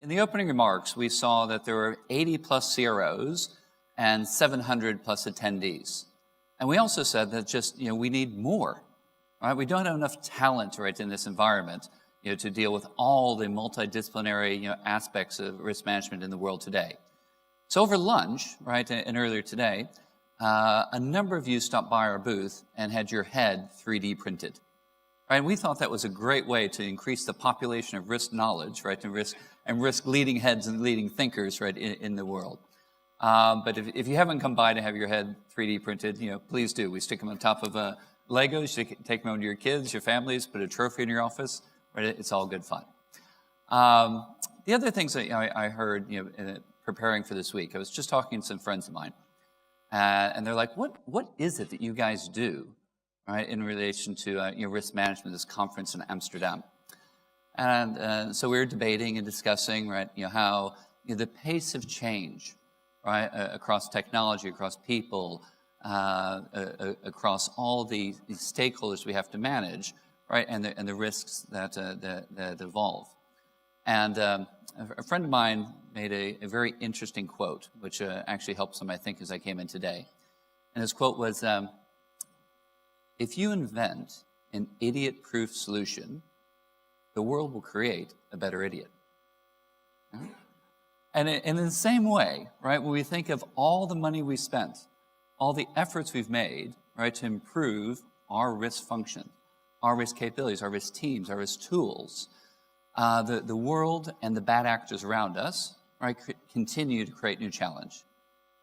In the opening remarks, we saw that there were 80 plus CROs and 700 plus attendees. And we also said that we need more, right? We don't have enough talent, right, in this environment, to deal with all the multidisciplinary, aspects of risk management in the world today. So over lunch, right, and earlier today, a number of you stopped by our booth and had your head 3D printed. Right? We thought that was a great way to increase the population of risk knowledge, right, and risk leading heads and leading thinkers, right, in the world. But if you haven't come by to have your head 3D printed, please do. We stick them on top of Legos. You take them home to your kids, your families, put a trophy in your office. Right? It's all good fun. The other things that I heard, preparing for this week, I was just talking to some friends of mine, and they're like, "What is it that you guys do, right, in relation to risk management, this conference in Amsterdam?" And so we were debating and discussing, right, how the pace of change, right, across technology, across people, across all the stakeholders we have to manage, right, and the risks that evolve. And a friend of mine made a very interesting quote, which actually helped some, I think, as I came in today. And his quote was, "If you invent an idiot-proof solution, the world will create a better idiot." And in the same way, right, when we think of all the money we spent, all the efforts we've made, right, to improve our risk function, our risk capabilities, our risk teams, our risk tools, the world and the bad actors around us, right, continue to create new challenge.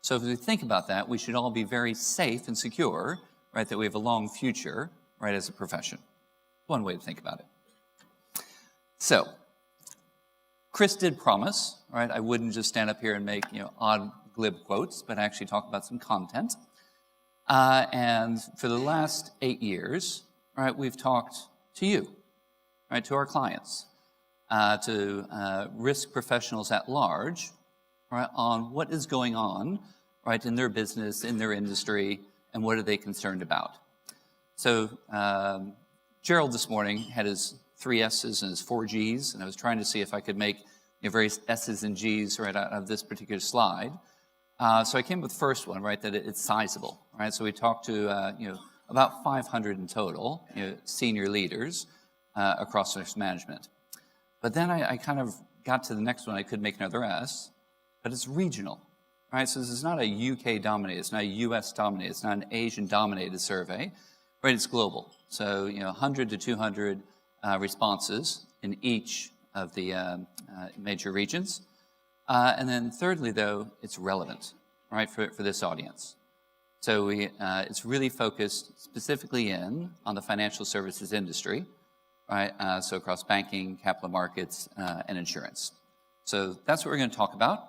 So if we think about that, we should all be very safe and secure, right, that we have a long future, right, as a profession. One way to think about it. So, Chris did promise, right, I wouldn't just stand up here and make, odd, glib quotes, but actually talk about some content. And for the last 8 years, right, we've talked to you, right, to our clients, to risk professionals at large, right, on what is going on, right, in their business, in their industry, and what are they concerned about. So Gerald this morning had his 3 S's and his 4 G's, and I was trying to see if I could make various S's and G's right out of this particular slide. So I came with the first one, right, that it's sizable, right? So we talked to, about 500 in total, senior leaders across risk management. But then I kind of got to the next one. I could make another S, but it's regional, right? So this is not a UK dominated, it's not a US dominated, it's not an Asian dominated survey, right? It's global. So, 100 to 200 responses in each of the major regions. And then thirdly, though, it's relevant, right, for this audience. So it's really focused specifically on the financial services industry, right? So across banking, capital markets, and insurance. So that's what we're going to talk about.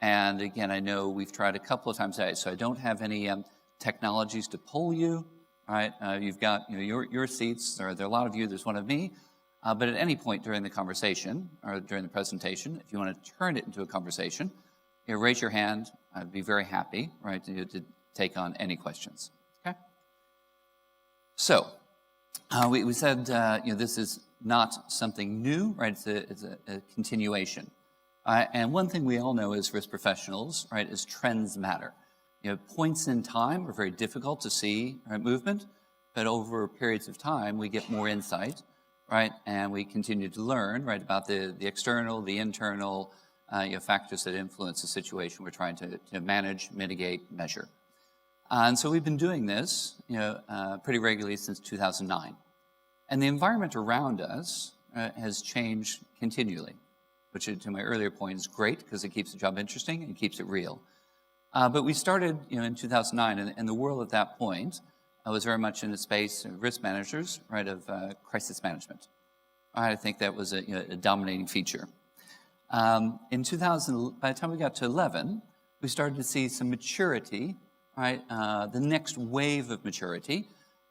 And again, I know we've tried a couple of times today, so I don't have any technologies to poll you, right? You've got your seats. There are a lot of you. There's one of me. But at any point during the conversation or during the presentation, if you want to turn it into a conversation, raise your hand. I'd be very happy, right, to take on any questions. Okay. So we said this is not something new, right? It's a continuation. And one thing we all know as risk professionals, right, is trends matter. Points in time are very difficult to see, right, movement, but over periods of time we get more insight. Right, and we continue to learn, right, about the external, the internal factors that influence the situation we're trying to manage, mitigate, measure. And so we've been doing this, pretty regularly since 2009. And the environment around us has changed continually, which to my earlier point is great because it keeps the job interesting and keeps it real. But we started, in 2009, and the world at that point I was very much in the space of risk managers, right, of crisis management. I think that was a dominating feature. In 2000, by the time we got to 11, we started to see some maturity, right, the next wave of maturity.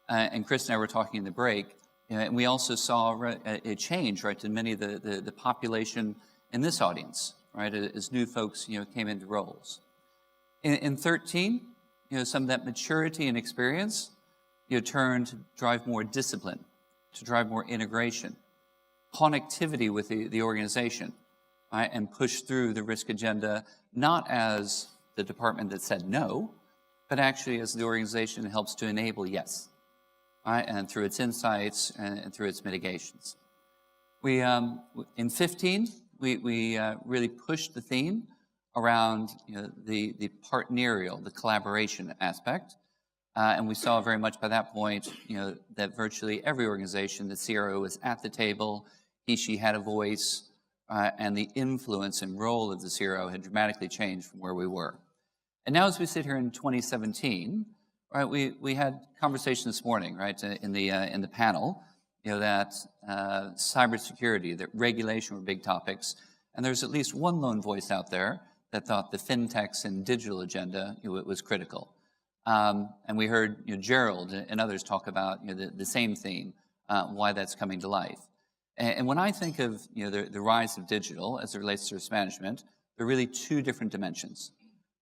And Chris and I were talking in the break, and we also saw a change, right, to many of the population in this audience, right, as new folks, came into roles. In 13, some of that maturity and experience, turned to drive more discipline, to drive more integration, connectivity with the organization, right, and push through the risk agenda, not as the department that said no, but actually as the organization that helps to enable yes, right, and through its insights and through its mitigations. We, in 15, we really pushed the theme around the partnerial, the collaboration aspect. And we saw very much by that point, that virtually every organization, the CRO was at the table, she had a voice, and the influence and role of the CRO had dramatically changed from where we were. And now as we sit here in 2017, right, we had conversation this morning, right, in the panel, that cybersecurity, that regulation were big topics, and there's at least one lone voice out there that thought the fintechs and digital agenda was critical. And we heard Gerald and others talk about the same theme, why that's coming to life. And when I think of the rise of digital as it relates to risk management, there are really two different dimensions.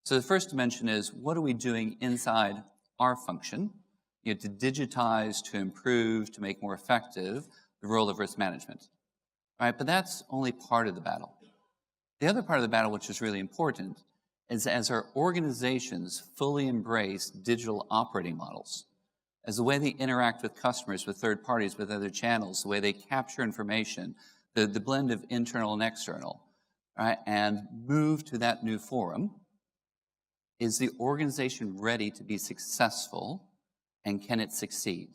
So the first dimension is, what are we doing inside our function to digitize, to improve, to make more effective the role of risk management, right? But that's only part of the battle. The other part of the battle, which is really important, is as our organizations fully embrace digital operating models, as the way they interact with customers, with third parties, with other channels, the way they capture information, the blend of internal and external, right, and move to that new forum, is the organization ready to be successful, and can it succeed?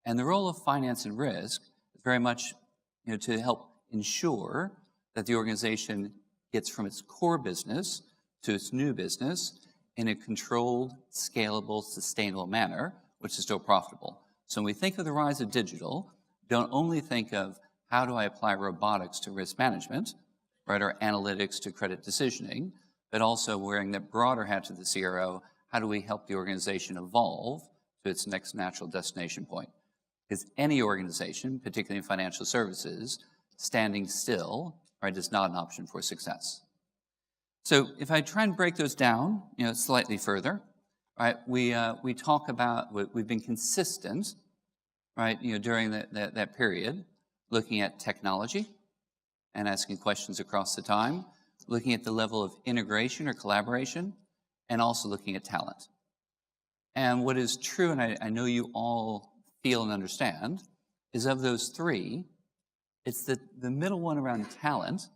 And the role of finance and risk is very much to help ensure that the organization gets from its core business to its new business in a controlled, scalable, sustainable manner, which is still profitable. So when we think of the rise of digital, don't only think of how do I apply robotics to risk management, right, or analytics to credit decisioning, but also wearing that broader hat to the CRO, how do we help the organization evolve to its next natural destination point? Because any organization, particularly in financial services, standing still, right, is not an option for success. So if I try and break those down, slightly further, right, we talk about, we've been consistent, right, during that period, looking at technology and asking questions across the time, looking at the level of integration or collaboration, and also looking at talent. And what is true, and I know you all feel and understand, is of those three, it's the middle one around talent,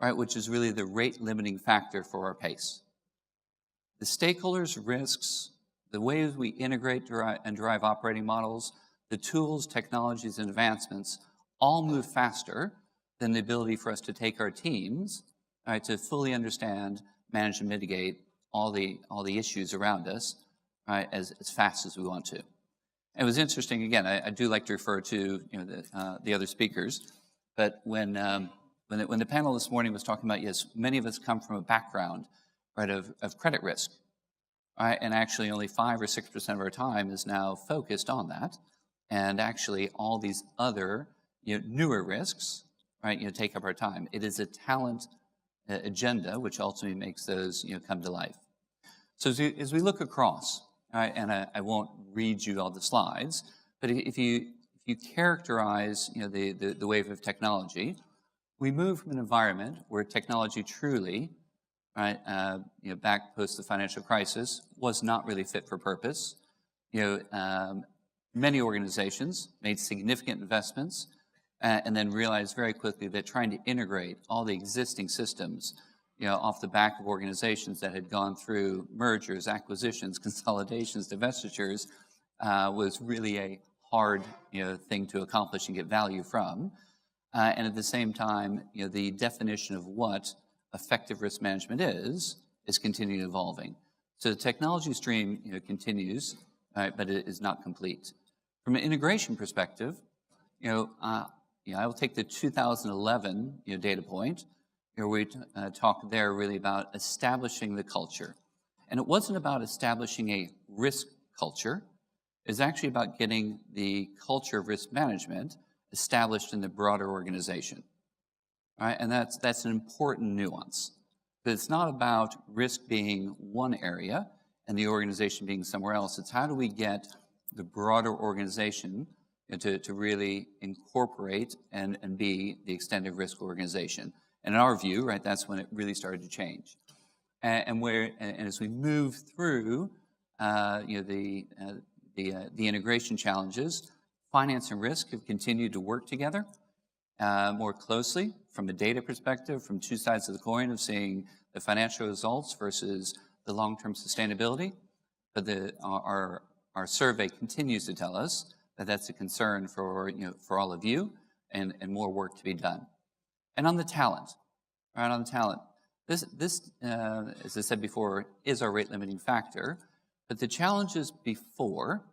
right, which is really the rate limiting factor for our pace. The stakeholders, risks, the ways we integrate and derive operating models, the tools, technologies, and advancements all move faster than the ability for us to take our teams, right, to fully understand, manage, and mitigate all the issues around us, right, as fast as we want to. It was interesting. Again, I do like to refer to the other speakers, but when the panel this morning was talking about, yes, many of us come from a background, right, of credit risk, right, and actually only 5 or 6% of our time is now focused on that, and actually all these other newer risks, right, take up our time. It is a talent agenda which ultimately makes those come to life. So as we look across, right, and I won't read you all the slides, but if you characterize the wave of technology, we move from an environment where technology truly, right, back post the financial crisis, was not really fit for purpose. Many organizations made significant investments and then realized very quickly that trying to integrate all the existing systems, off the back of organizations that had gone through mergers, acquisitions, consolidations, divestitures, was really a hard, thing to accomplish and get value from. And at the same time, the definition of what effective risk management is continuing evolving. So the technology stream, continues, but it is not complete. From an integration perspective, I will take the 2011 data point. We talked there really about establishing the culture. And it wasn't about establishing a risk culture. It's actually about getting the culture of risk management established in the broader organization. Right? And that's an important nuance. But it's not about risk being one area and the organization being somewhere else. It's how do we get the broader organization to really incorporate and be the extended risk organization. And in our view, right, that's when it really started to change. And as we move through, the integration challenges, finance and risk have continued to work together more closely from a data perspective, from two sides of the coin of seeing the financial results versus the long-term sustainability. But our survey continues to tell us that that's a concern for all of you, and more work to be done. And on the talent, right? On the talent, this as I said before, is our rate limiting factor. But the challenges before,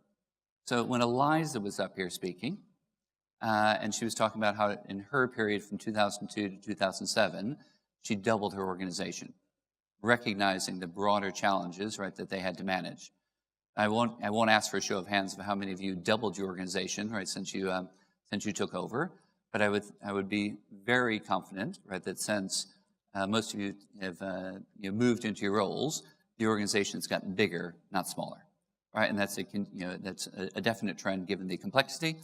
so when Eliza was up here speaking, and she was talking about how in her period from 2002 to 2007, she doubled her organization, recognizing the broader challenges, right, that they had to manage. I won't ask for a show of hands of how many of you doubled your organization, right, since you took over, but I would be very confident, right, that since most of you have moved into your roles, the organization's gotten bigger, not smaller, right, and that's a definite trend given the complexity,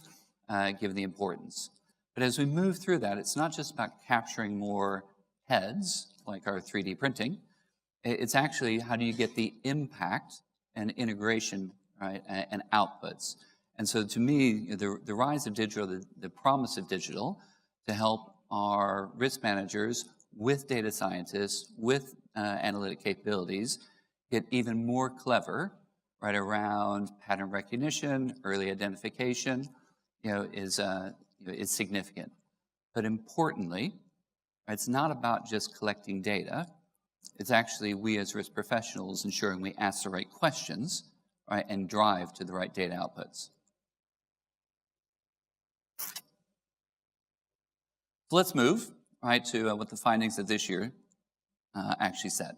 given the importance. But as we move through that, it's not just about capturing more heads, like our 3D printing. It's actually how do you get the impact and integration, right, and outputs. And so to me, the rise of digital, the promise of digital to help our risk managers with data scientists, with analytic capabilities, get even more clever, right, around pattern recognition, early identification, is significant. But importantly, it's not about just collecting data. It's actually we as risk professionals ensuring we ask the right questions, right, and drive to the right data outputs. So let's move, right, to what the findings of this year actually said.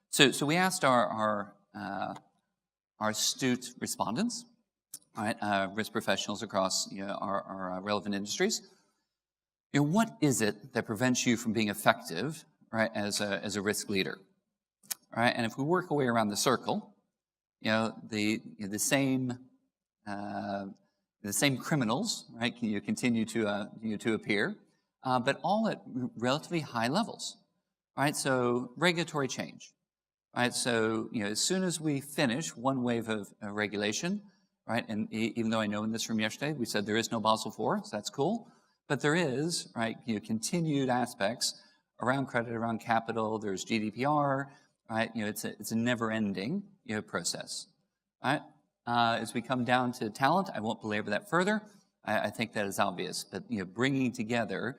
So we asked our astute respondents, right, risk professionals across our relevant industries, what is it that prevents you from being effective, right, as a risk leader, right? And if we work our way around the circle, the same criminals, right, continue to appear, but all at relatively high levels, right? So regulatory change, right? So as soon as we finish one wave of regulation, right, and even though I know in this room yesterday we said there is no Basel IV, so that's cool, but there is, right, continued aspects around credit, around capital. There's GDPR, right? It's a never-ending process, right? As we come down to talent, I won't belabor that further. I think that is obvious. But bringing together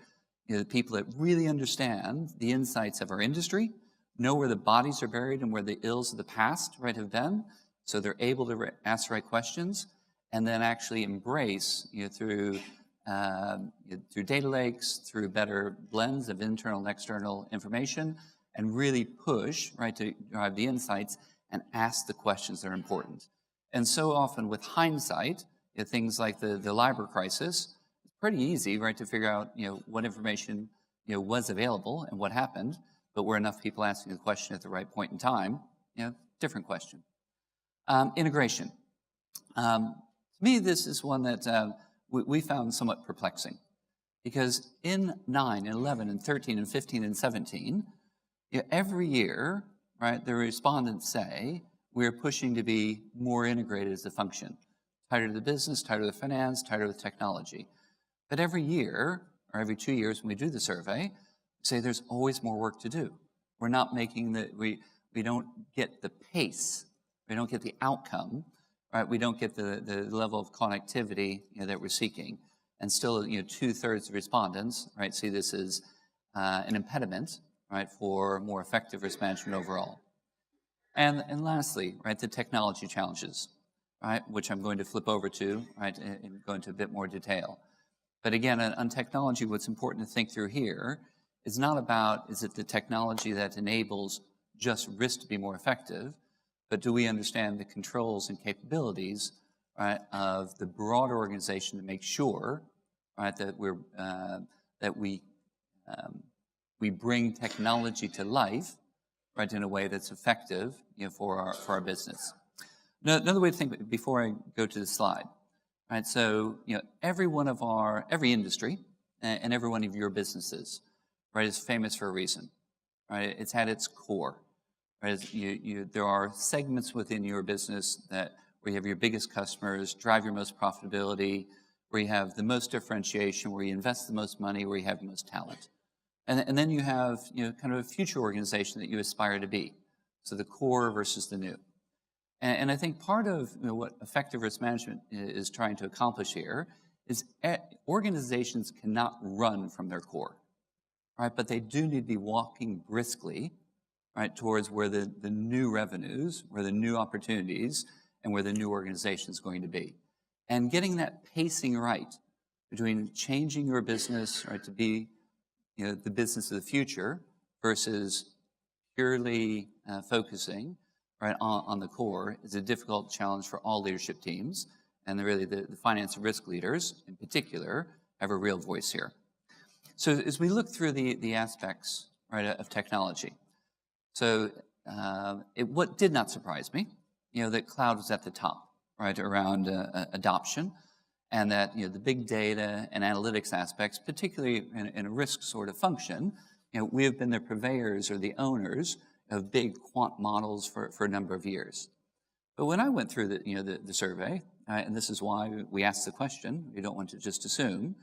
the people that really understand the insights of our industry, know where the bodies are buried and where the ills of the past, right, have been, so they're able to ask the right questions, and then actually embrace through data lakes, through better blends of internal and external information, and really push, right, to drive the insights and ask the questions that are important. And so often with hindsight, things like the LIBOR crisis, it's pretty easy, right, to figure out, what information, was available and what happened, but were enough people asking the question at the right point in time, different question. Integration. To me, this is one that we found somewhat perplexing, because in 9, and 11, and 13, and 15, and 17, every year, right, the respondents say we're pushing to be more integrated as a function, tighter to the business, tighter to the finance, tighter to the technology. But every year, or every 2 years when we do the survey, we say there's always more work to do. We're not making we don't get the pace, we don't get the outcome, right? We don't get the level of connectivity that we're seeking. And still, 2/3 of respondents, right, see this as an impediment, right, for more effective risk management overall. And lastly, right, the technology challenges, right, which I'm going to flip over to, right, and go into a bit more detail. But again, on technology, what's important to think through here is not about, is it the technology that enables just risk to be more effective, but do we understand the controls and capabilities, right, of the broader organization to make sure, right, that we bring technology to life, right, in a way that's effective, for our business. Another way to think before I go to the slide, right? So, every industry and every one of your businesses, right, is famous for a reason, right? It's at its core, right? There are segments within your business where you have your biggest customers, drive your most profitability, where you have the most differentiation, where you invest the most money, where you have the most talent. And then you have, kind of a future organization that you aspire to be. So the core versus the new. And I think part of what effective risk management is trying to accomplish here is organizations cannot run from their core, right? But they do need to be walking briskly, right, towards where the new revenues, where the new opportunities, and where the new organization is going to be. And getting that pacing right between changing your business, right, to be the business of the future versus purely focusing right on the core is a difficult challenge for all leadership teams, and really the finance and risk leaders in particular have a real voice here. So as we look through the aspects, right, of technology, so what did not surprise me, that cloud was at the top, right, around adoption, and that the big data and analytics aspects, particularly in a risk sort of function, we have been the purveyors or the owners of big quant models for a number of years. But when I went through the survey, and this is why we asked the question, we don't want to just assume,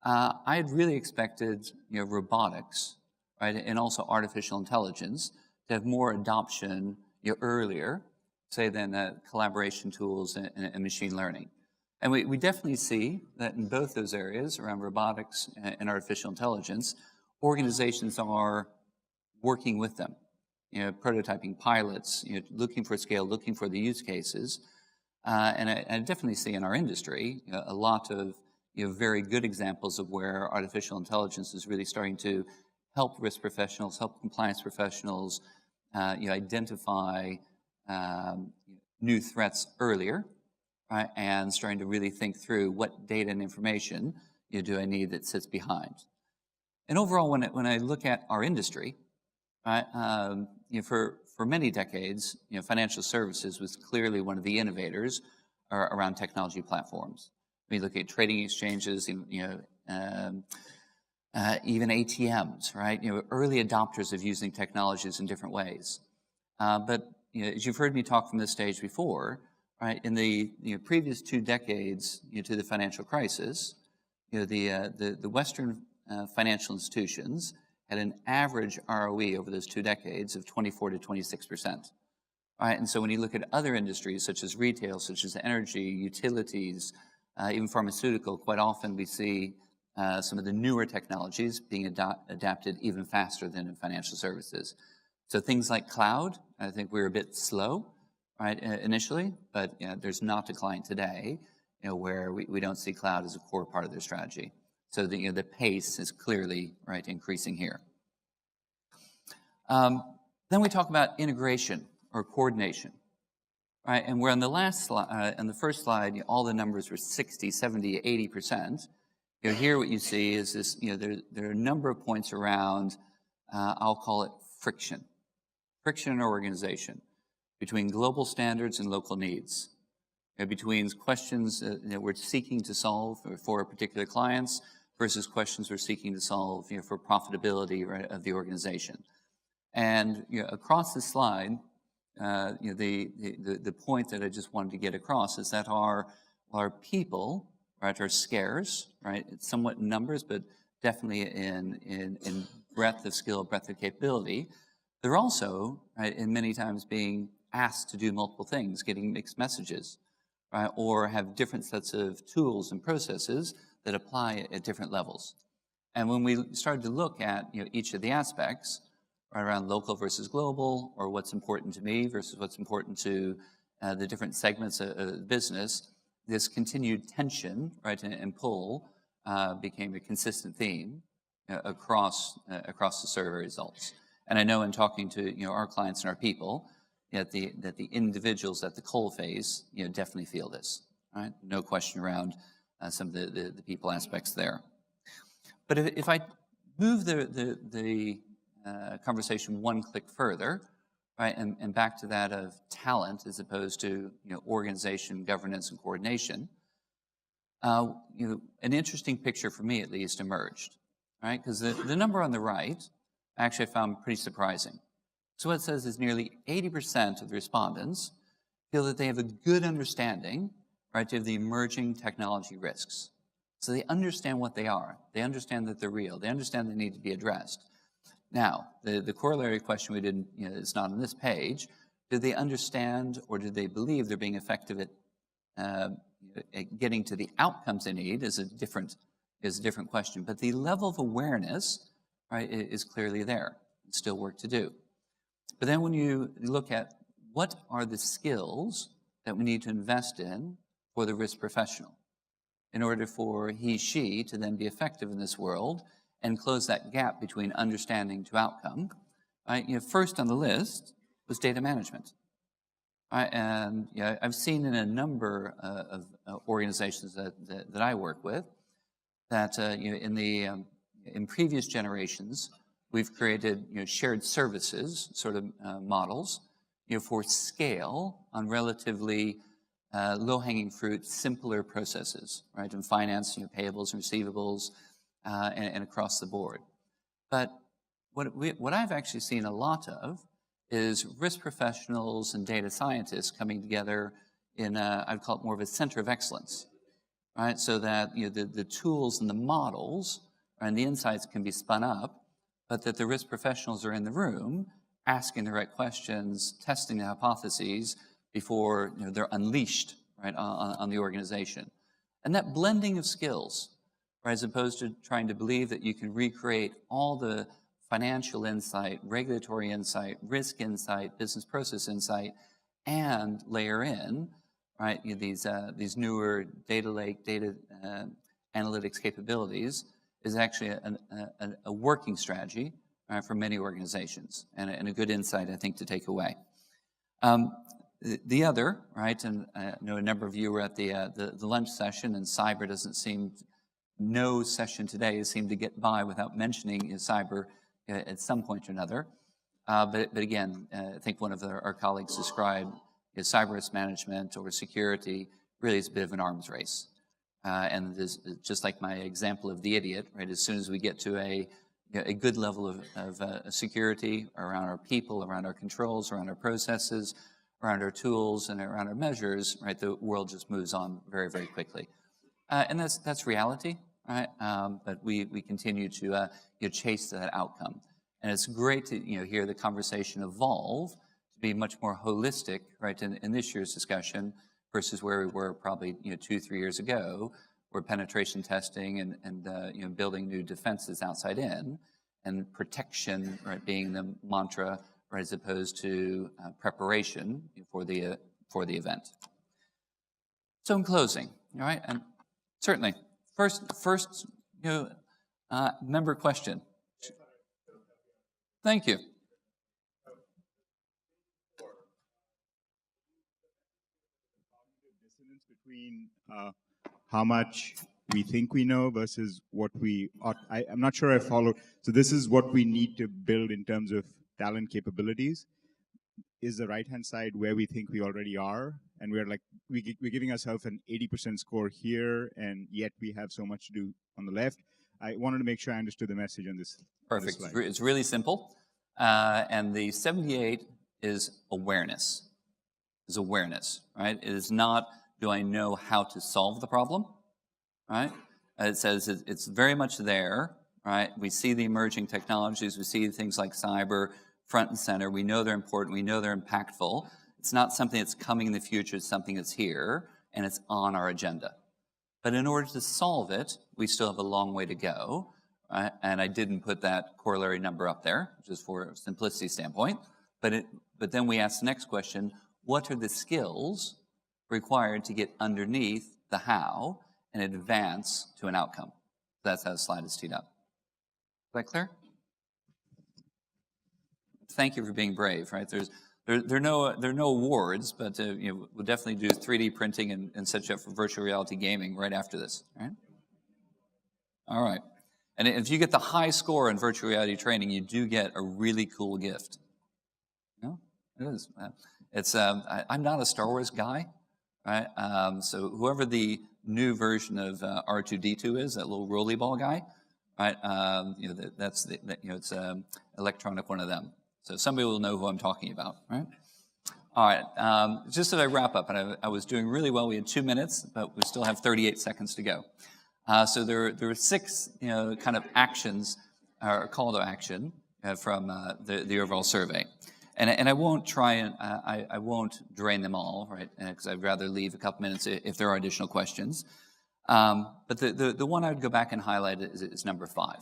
I had really expected robotics, right, and also artificial intelligence to have more adoption earlier, say, than collaboration tools and machine learning. And we definitely see that in both those areas, around robotics and artificial intelligence, organizations are working with them, prototyping pilots, looking for scale, looking for the use cases. And I definitely see in our industry a lot of very good examples of where artificial intelligence is really starting to help risk professionals, help compliance professionals identify new threats earlier, right, and starting to really think through what data and information do I need that sits behind. And overall, when I look at our industry, right, for many decades, financial services was clearly one of the innovators around technology platforms. We look at trading exchanges, even ATMs, right? Early adopters of using technologies in different ways. But as you've heard me talk from this stage before, right, in the previous 2 decades to the financial crisis, the Western financial institutions had an average ROE over those 2 decades of 24 to 26%. Right, and so when you look at other industries such as retail, such as energy, utilities, even pharmaceutical, quite often we see some of the newer technologies being adapted even faster than in financial services. So things like cloud, I think we're a bit slow, right, initially, but there's not decline today, where we don't see cloud as a core part of their strategy. So the pace is clearly, right, increasing here. Then we talk about integration or coordination, right? And where on the last slide, on the first slide, all the numbers were 60, 70, 80%. Here what you see is this, there are a number of points around, I'll call it friction in our organization between global standards and local needs, between questions that we're seeking to solve for particular clients versus questions we're seeking to solve for profitability, right, of the organization. And across the slide, the point that I just wanted to get across is that our people, right, are scarce, right? It's somewhat in numbers, but definitely in breadth of skill, breadth of capability. They're also, right, in many times being asked to do multiple things, getting mixed messages, right, or have different sets of tools and processes that apply at different levels. And when we started to look at each of the aspects, right, around local versus global, or what's important to me versus what's important to the different segments of the business, this continued tension, right, and pull became a consistent theme across the survey results. And I know in talking to our clients and our people, that the individuals at the coal phase definitely feel this, right? No question around some of the people aspects there. But if I move the conversation one click further, right, and back to that of talent as opposed to organization, governance, and coordination, an interesting picture for me at least emerged, right? Because the number on the right, actually I found pretty surprising. So what it says is nearly 80% of the respondents feel that they have a good understanding, right, of the emerging technology risks. So they understand what they are. They understand that they're real. They understand they need to be addressed. Now, the corollary question we didn't, it's not on this page. Do they understand or do they believe they're being effective at getting to the outcomes they need is a different question. But the level of awareness, right, is clearly there. There's still work to do. But then when you look at what are the skills that we need to invest in for the risk professional in order for he, she to then be effective in this world and close that gap between understanding to outcome, right? First on the list was data management. Right? And I've seen in a number of organizations that I work with that in previous generations, we've created shared services sort of models for scale on relatively low-hanging fruit, simpler processes, right? In finance, payables and receivables, and across the board. But what I've actually seen a lot of is risk professionals and data scientists coming together in I'd call it more of a center of excellence, right? So that the tools and the models and the insights can be spun up, but that the risk professionals are in the room asking the right questions, testing the hypotheses before they're unleashed, right, on the organization. And that blending of skills, right, as opposed to trying to believe that you can recreate all the financial insight, regulatory insight, risk insight, business process insight, and layer in, right, these newer data lake, data analytics capabilities is actually a working strategy for many organizations and a good insight, I think, to take away. The other, right, and I know a number of you were at the lunch session, and cyber doesn't seem, no session today has seemed to get by without mentioning cyber at some point or another. But again, I think one of our colleagues described cyber risk management or security really is a bit of an arms race. And this, just like my example of the idiot, right, as soon as we get to a good level of security around our people, around our controls, around our processes, around our tools, and around our measures, right, the world just moves on very, very quickly. And that's reality, right? But we continue to chase that outcome. And it's great to hear the conversation evolve to be much more holistic, right, in this year's discussion versus where we were probably 2-3 years ago, where penetration testing and building new defenses outside in, and protection, right, being the mantra, right, as opposed to preparation for the event. So in closing, all right, and certainly first member question. Thank you. Dissonance between how much we think we know versus what we ought. I'm not sure I followed. So this is what we need to build in terms of talent capabilities. Is the right-hand side where we think we already are, and we're giving ourselves an 80% score here, and yet we have so much to do on the left. I wanted to make sure I understood the message on this. Perfect. On this slide. It's really simple, and the 78 is awareness. Is awareness, right? It is not, do I know how to solve the problem, right? It says it's very much there, right? We see the emerging technologies, we see things like cyber front and center. We know they're important, we know they're impactful. It's not something that's coming in the future, it's something that's here, and it's on our agenda. But in order to solve it, we still have a long way to go, right? And I didn't put that corollary number up there, just for a simplicity standpoint. But then we ask the next question, what are the skills required to get underneath the how and advance to an outcome? That's how the slide is teed up. Is that clear? Thank you for being brave, right? There are no awards, but we'll definitely do 3D printing and set you up for virtual reality gaming right after this, right? All right. And if you get the high score in virtual reality training, you do get a really cool gift. No, it is. I'm not a Star Wars guy, right? So whoever the new version of R2-D2 is, that little rolly ball guy, right? It's electronic one of them. So somebody will know who I'm talking about, right? All right, just as I wrap up, and I was doing really well. We had 2 minutes, but we still have 38 seconds to go. So there are 6, kind of actions, or call to action from the overall survey. And I won't try and, I won't drain them all, right? Because I'd rather leave a couple minutes if there are additional questions. But the one I would go back and highlight is number 5,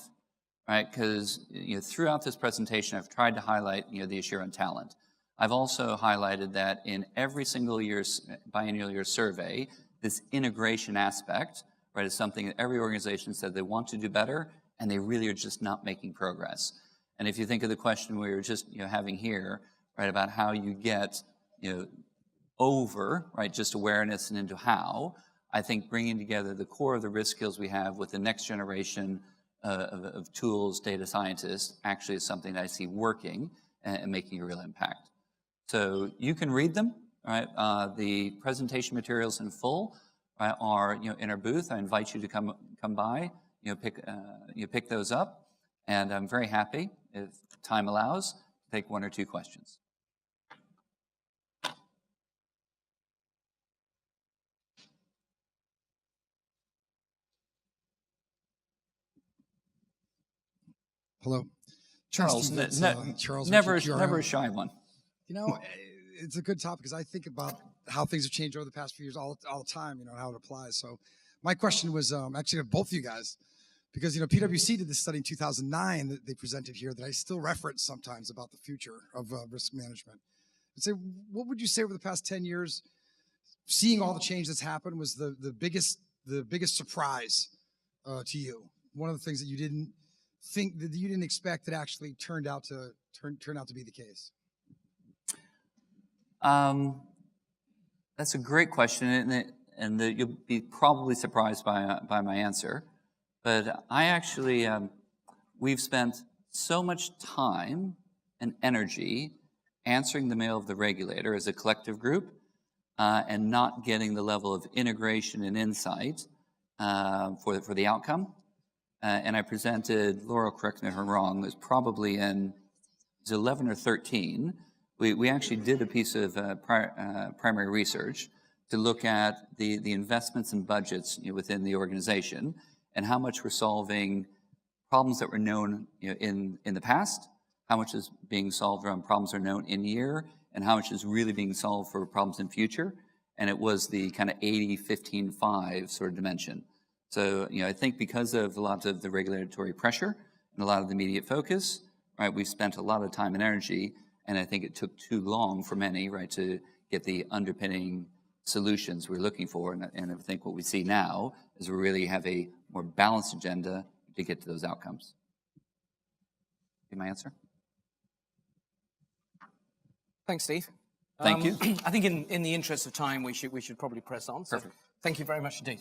right? Because throughout this presentation, I've tried to highlight the issue on talent. I've also highlighted that in every single year's biennial year survey, this integration aspect, right, is something that every organization said they want to do better, and they really are just not making progress. And if you think of the question we were just having here, right, about how you get over, right, just awareness and into how, I think bringing together the core of the risk skills we have with the next generation of tools, data scientists, actually is something that I see working and making a real impact. So you can read them, right? The presentation materials in full are in our booth. I invite you to come by, pick those up, and I'm very happy, if time allows, to take 1 or 2 questions. Hello. Charles, Charles, never a shy one. It's a good topic because I think about how things have changed over the past few years all the time, how it applies. So my question was actually to both of you guys, because, PwC did this study in 2009 that they presented here that I still reference sometimes about the future of risk management. I'd say, what would you say over the past 10 years, seeing all the change that's happened, was the biggest surprise to you? One of the things that you didn't think, that you didn't expect, that actually turned out to be the case? That's a great question, and you'll be probably surprised by my answer. But I actually, we've spent so much time and energy answering the mail of the regulator as a collective group, and not getting the level of integration and insight for the outcome. And I presented, Laurel, correct me if I'm wrong, it was probably in 11 or 13. We actually did a piece of primary research to look at the investments and budgets within the organization and how much we're solving problems that were known in the past, how much is being solved around problems that are known in year, and how much is really being solved for problems in future. And it was the kind of 80-15-5 sort of dimension. So, I think because of a lot of the regulatory pressure and a lot of the immediate focus, right, we've spent a lot of time and energy, and I think it took too long for many, right, to get the underpinning solutions we're looking for. And I think what we see now is we really have a more balanced agenda to get to those outcomes. See my answer? Thanks, Steve. Thank you. I think in the interest of time, we should probably press on. So Perfect. thank you very much indeed.